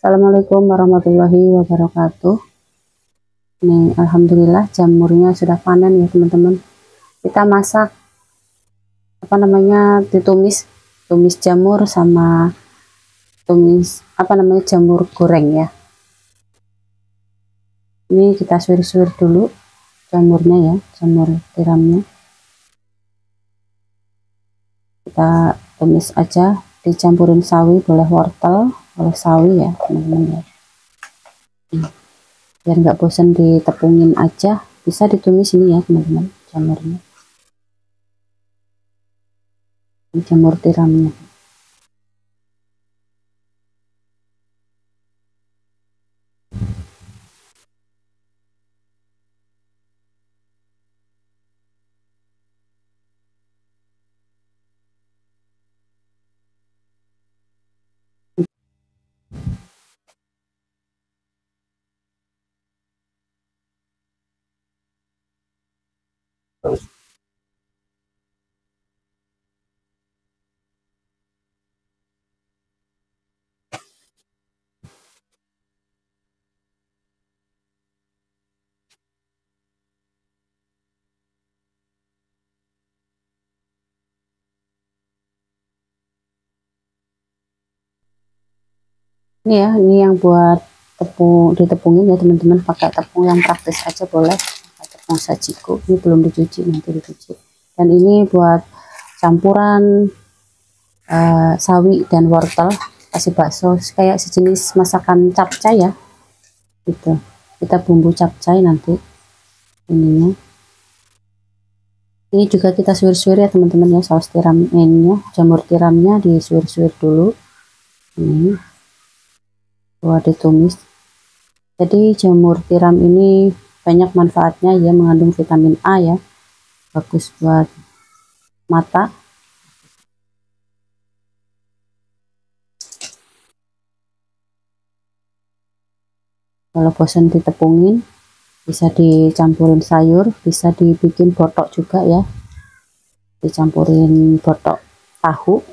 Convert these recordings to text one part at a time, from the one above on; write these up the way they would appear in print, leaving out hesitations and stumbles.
Assalamualaikum warahmatullahi wabarakatuh. Nih, alhamdulillah jamurnya sudah panen ya teman-teman. Kita masak tumis jamur sama tumis jamur goreng ya. Ini kita suwir-suwir dulu jamurnya ya, jamur tiramnya. Kita tumis aja, dicampurin sawi, boleh wortel, boleh sawi ya teman-teman ya. Biar nggak bosan ditepungin aja, bisa ditumis ini ya teman-teman, jamurnya, jamur tiramnya. Ini ya, ini yang buat ditepungin ya teman-teman, pakai tepung yang praktis aja boleh, pakai tepung sajiku. Ini belum dicuci, nanti dicuci. Dan ini buat campuran sawi dan wortel, kasih bakso, kayak sejenis masakan capcay ya gitu. Kita bumbu capcay nanti ininya. Ini juga kita suwir-suwir ya teman-teman ya, saus tiram ininya, jamur tiramnya disuwir-suwir dulu ini buat ditumis. Jadi jamur tiram ini banyak manfaatnya ya, mengandung vitamin A ya, bagus buat mata. Kalau bosan ditepungin, bisa dicampurin sayur, bisa dibikin botok juga ya, dicampurin botok tahu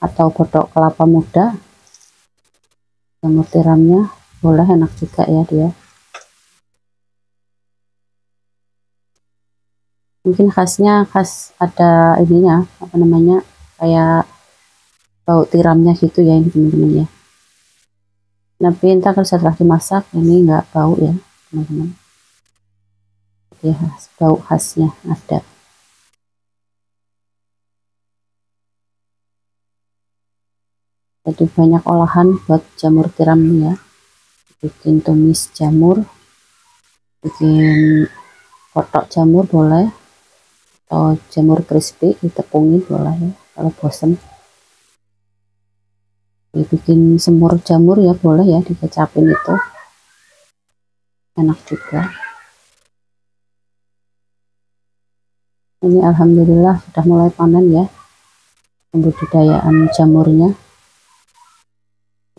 atau botok kelapa muda, jamur tiramnya boleh, enak juga ya dia. Mungkin khas ada ininya, kayak bau tiramnya gitu ya ini teman-teman ya. Tapi entah kalau setelah dimasak ini nggak bau ya teman-teman ya, bau khasnya ada. Jadi banyak olahan buat jamur tiram ya, bikin tumis jamur, bikin kotak jamur boleh, atau jamur crispy ditepungin boleh ya kalau bosen. Dibikin semur jamur ya boleh ya, dikecapin itu enak juga. Ini alhamdulillah sudah mulai panen ya, pembudidayaan jamurnya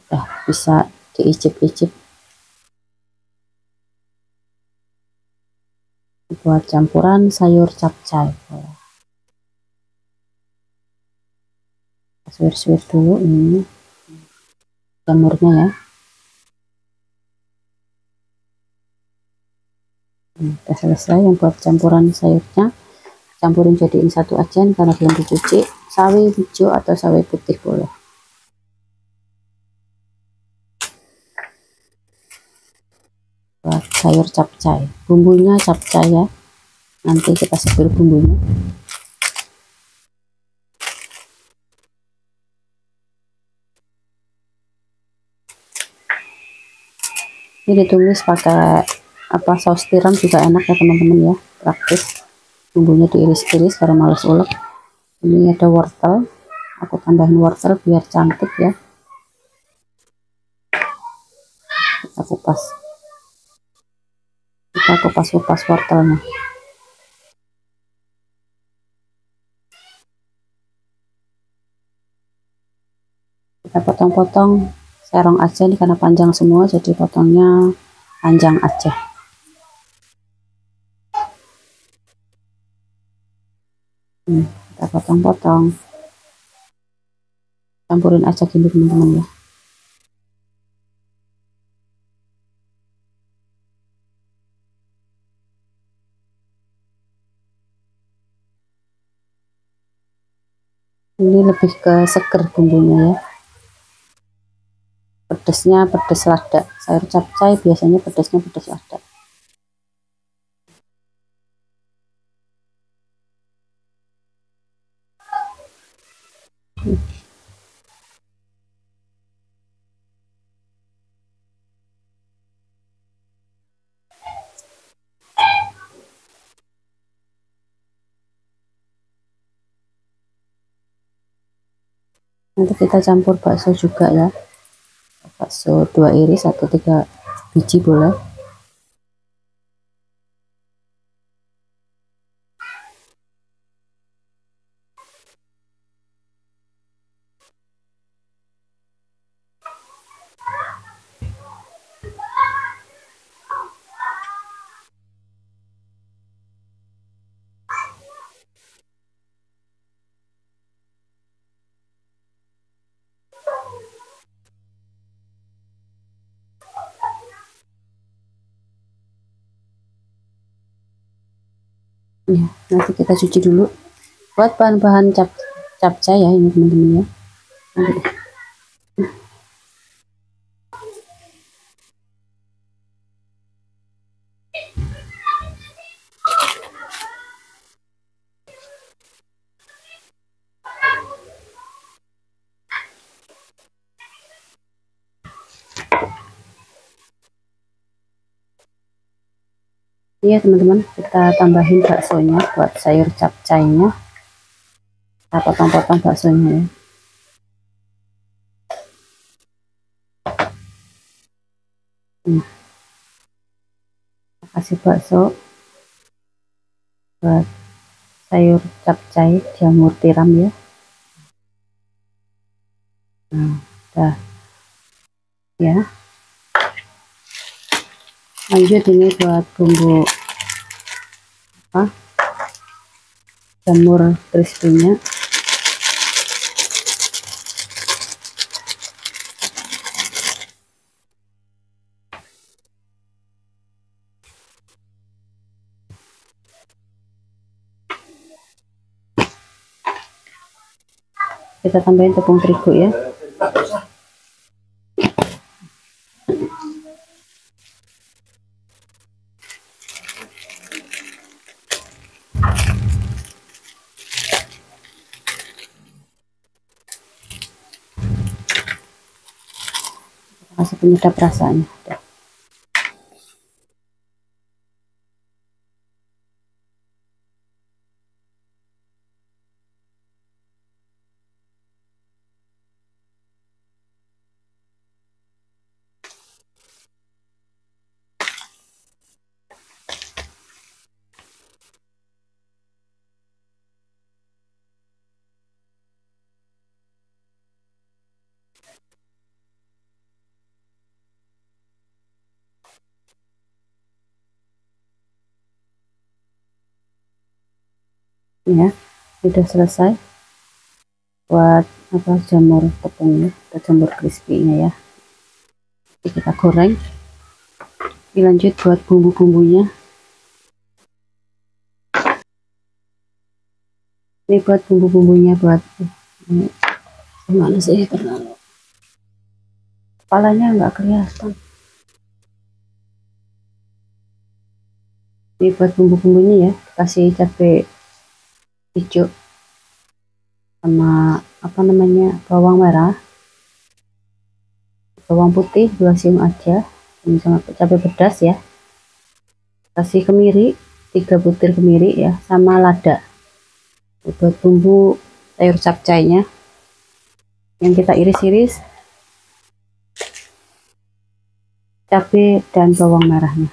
udah bisa diicip-icip buat campuran sayur capcay. Suwir-suwir dulu ini jamurnya ya. Udah selesai yang buat campuran sayurnya, campurin jadiin satu aja karena belum dicuci. Sawi hijau atau sawi putih boleh. Buat sayur capcay, bumbunya capcay ya, nanti kita sebut bumbunya. Ini ditumis pakai saus tiram juga enak ya teman-teman ya, praktis. Bumbunya diiris-iris karena males ulek. Ini ada wortel, aku tambahin wortel biar cantik ya. Kita kupas wortelnya. Kita potong-potong serong aja nih, karena panjang semua jadi potongnya panjang aja. Kita potong-potong, campurin aja gini teman-teman ya. Ini lebih ke seger bumbunya ya. Pedesnya pedes lada. Sayur capcay biasanya pedesnya pedes lada. Nanti kita campur bakso juga ya. Bakso 2 iris atau 3 biji boleh. Ya, nanti kita cuci dulu. Buat bahan-bahan capcay ya ini teman-teman ya. Nanti. Iya teman-teman, kita tambahin baksonya buat sayur capcaynya. Kita potong-potong baksonya ya. Kasih bakso buat sayur capcay jamur tiram ya. Nah, udah ya. Lanjut ini buat bumbu apa? Jamur crispy-nya. Kita tambahin tepung terigu ya. Kasih penyedap rasanya. Ya, sudah selesai buat apa jamur tepungnya atau jamur crispy-nya ya. Jadi kita goreng. Dilanjut buat bumbu-bumbunya. Ini buat bumbu-bumbunya buat ini, gimana sih terlalu kepalanya nggak kelihatan. Ini buat bumbu-bumbunya ya, kasih cabai hijau sama apa namanya bawang merah, bawang putih 2 siung aja, ini sama cabai pedas ya. Kasih kemiri 3 butir kemiri ya, sama lada. Buat bumbu sayur capcaynya yang kita iris-iris, cabai dan bawang merahnya.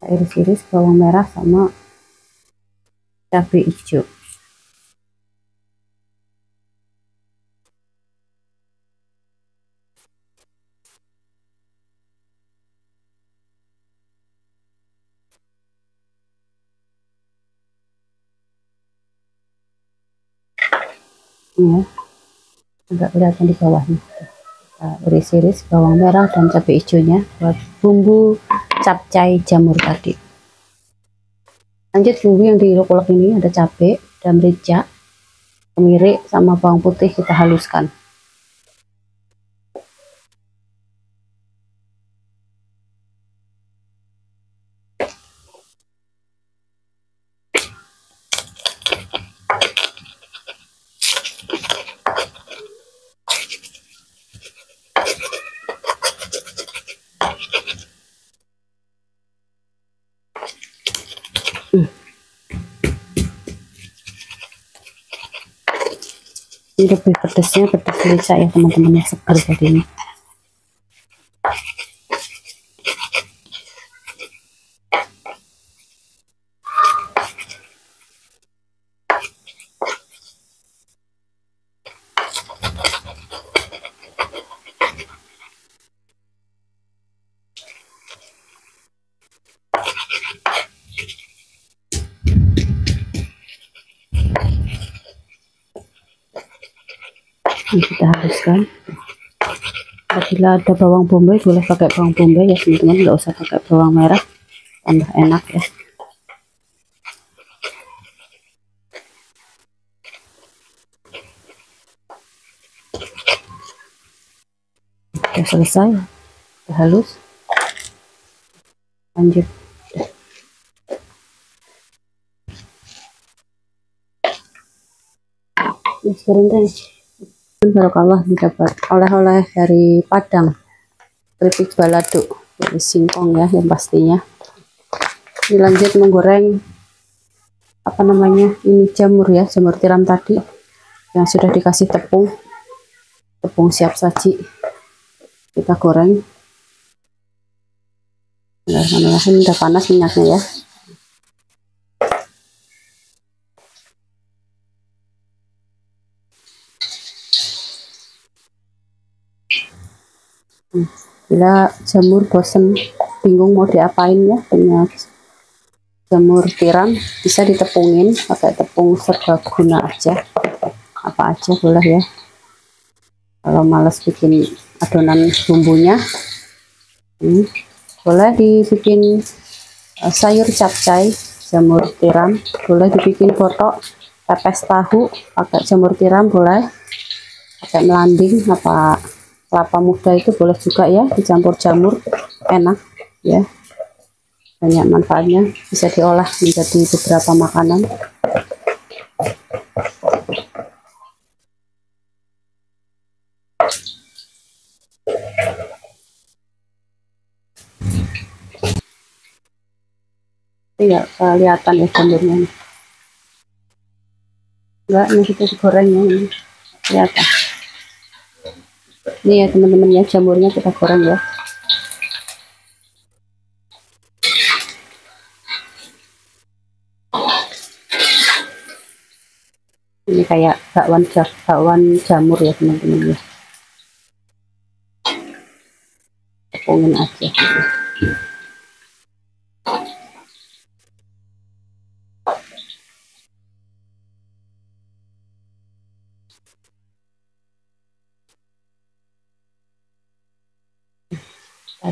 Iris-iris bawang merah sama cabai hijau. ya, agak kelihatan di bawahnya. Kita iris-iris bawang merah dan cabai hijaunya buat bumbu capcay jamur tadi. Lanjut bumbu yang diulek-ulek ini ada cabai dan merica, kemiri sama bawang putih kita haluskan. Ini lebih pedesnya pedes merica ya teman-teman, yang segar jadi ini. Ini kita haluskan. Apabila ada bawang bombay boleh pakai bawang bombay ya teman-teman, nggak usah pakai bawang merah, tambah enak ya. Sudah selesai, sudah halus, lanjut. Sebentar, barokallah didapat oleh-oleh dari Padang, keripik balado dari singkong ya yang pastinya. Ini lanjut menggoreng apa namanya, ini jamur ya, jamur tiram tadi yang sudah dikasih tepung siap saji, kita goreng. Bismillahirrahmanirrahim, udah panas minyaknya ya. Bila jamur bosen bingung mau diapain ya, punya jamur tiram bisa ditepungin pakai tepung serbaguna aja, apa aja boleh ya. Kalau males bikin adonan bumbunya, boleh dibikin sayur capcay jamur tiram, boleh dibikin botok pepes tahu pakai jamur tiram, boleh pakai melanding apa kelapa muda itu boleh juga ya, dicampur jamur enak ya, banyak manfaatnya, bisa diolah menjadi beberapa makanan. Tidak kelihatan ya jamurnya, enggak, ini kita digorengnya ini kelihatan. Ini ya teman-teman ya, jamurnya kita goreng ya. Ini kayak bakwan jamur ya teman-teman ya, tepungin aja gitu.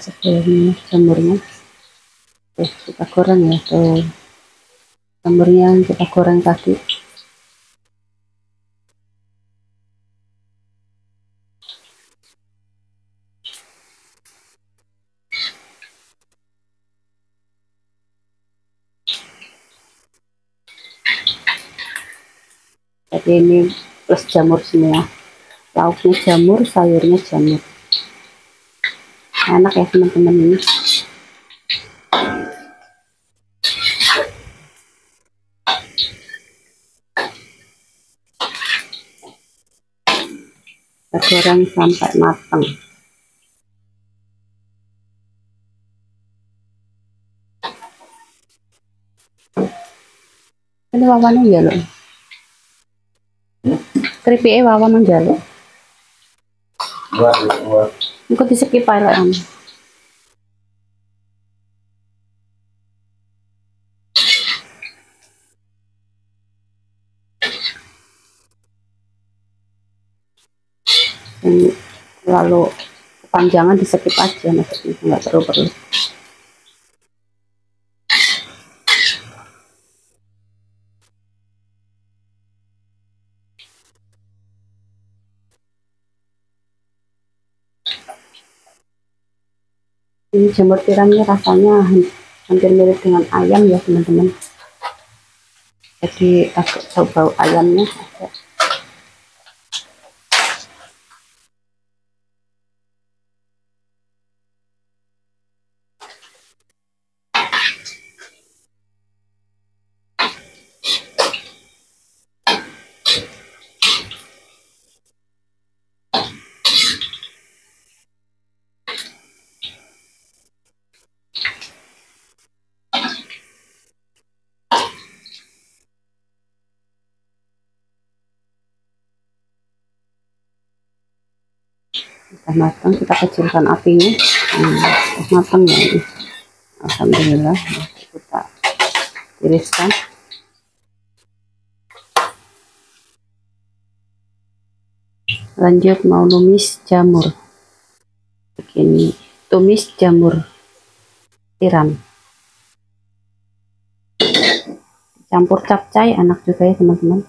Sebelumnya jamurnya kita goreng ya, tuh jamurnya yang kita goreng tadi. Jadi ini plus jamur semua, lauknya jamur, sayurnya jamur, enak ya teman-teman. Ini kita goreng sampai matang. Ini wawannya ya loh, keripiknya wawan menjaluk. Engko diskip ae lek. Yang lalu kepanjangan di skip aja, maksudnya nggak perlu. Ini jamur tiramnya rasanya hampir mirip dengan ayam ya teman-teman, jadi agak bau ayamnya ada. Sudah matang, kita kecilkan apinya. Sudah matang ya ini, alhamdulillah. Kita tiriskan. Lanjut mau numis jamur, begini, tumis jamur tiram, campur capcay enak juga ya teman-teman.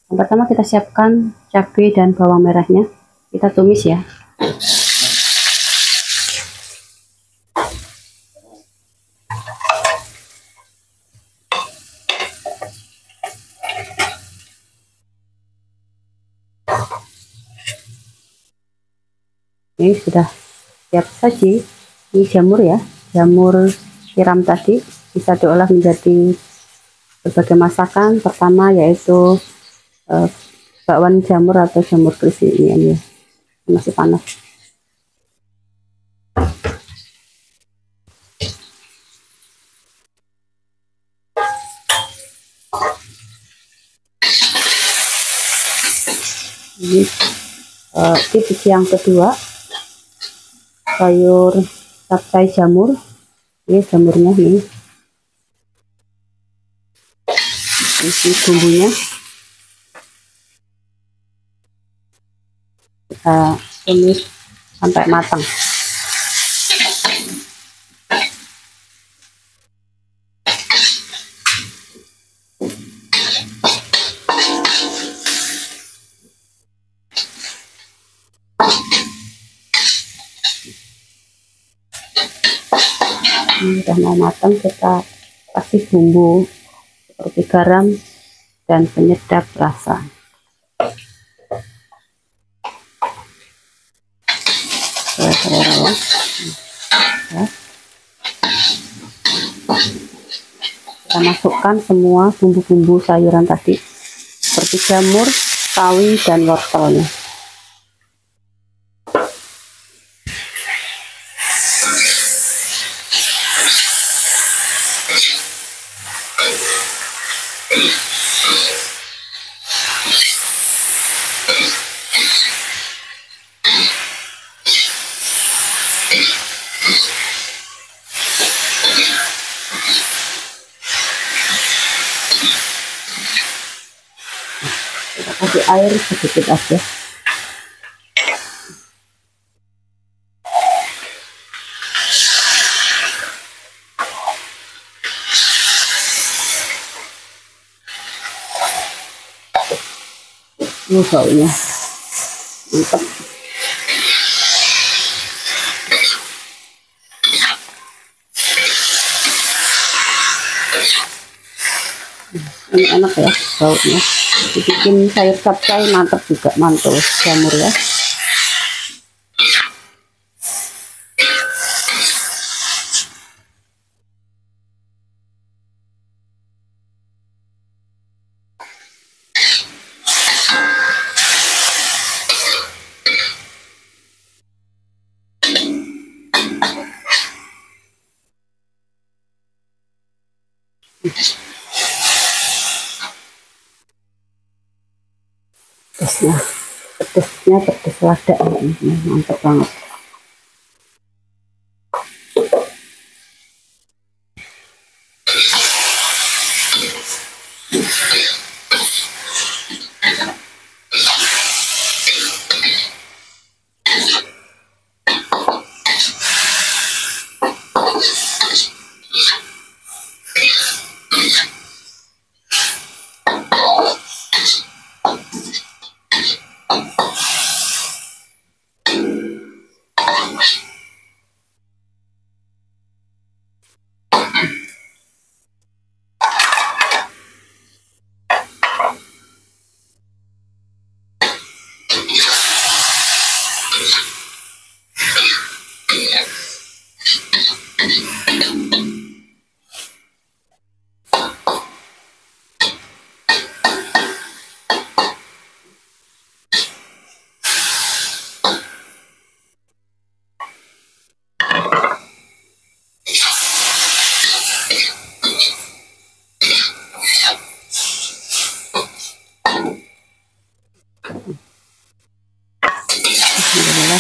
Yang pertama kita siapkan cabai dan bawang merahnya, kita tumis ya. Ini sudah siap saji. Ini jamur ya, jamur tiram tadi bisa diolah menjadi berbagai masakan. Pertama yaitu bakwan jamur atau jamur crispy ini masih panas. Ini tips yang kedua, sayur capcay jamur. Ini jamurnya ini, isi bumbunya kita tumis sampai matang. Ini udah mau matang, kita kasih bumbu seperti garam dan penyedap rasa. Selera ya. Kita masukkan semua bumbu-bumbu sayuran tadi seperti jamur, sawi, dan wortelnya. Kita kasih air sedikit aja. Ini baunya mantap. Ini enak ya baunya, dibikin sayur capcay mantap juga, mantul jamur ya. pedesnya pedes lada, mantap banget. Alhamdulillah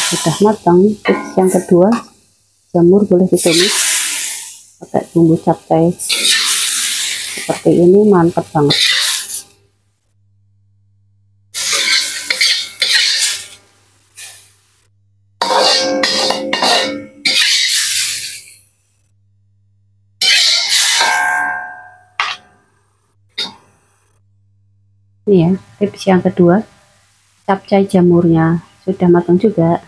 sudah matang. Tips yang kedua, jamur boleh ditumis pakai bumbu capcay seperti ini, mantap banget. Ini ya tips yang kedua, capcay jamurnya sudah matang juga.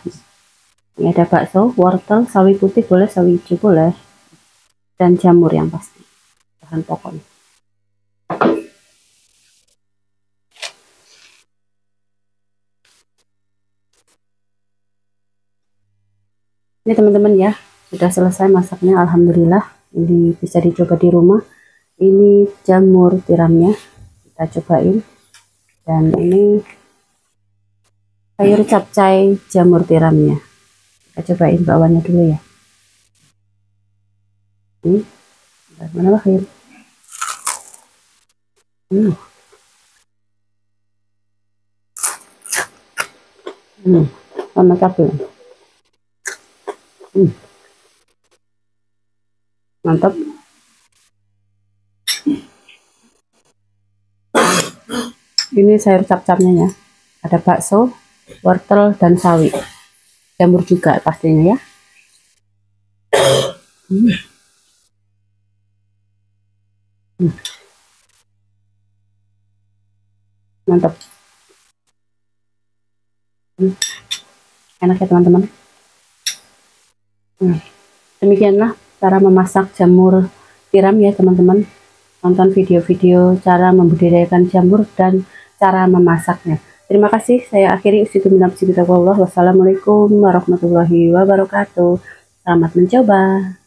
Ini ada bakso, wortel, sawi putih boleh, sawi hijau boleh, dan jamur yang pasti bahan pokoknya. Ini teman-teman ya, sudah selesai masaknya. Alhamdulillah, ini bisa dicoba di rumah. Ini jamur tiramnya, kita cobain. Dan ini sayur capcay jamur tiramnya, kita cobain bawahnya dulu ya. Ini mana Bakhir? Sama cabai. Mantap. Ini sayur cap-capnya ya, ada bakso, wortel, dan sawi, jamur juga pastinya ya. Mantap. Enak ya teman-teman. Demikianlah cara memasak jamur tiram ya teman-teman. Tonton video-video cara membudidayakan jamur dan cara memasaknya. Terima kasih, saya akhiri. Wassalamualaikum warahmatullahi wabarakatuh. Selamat mencoba.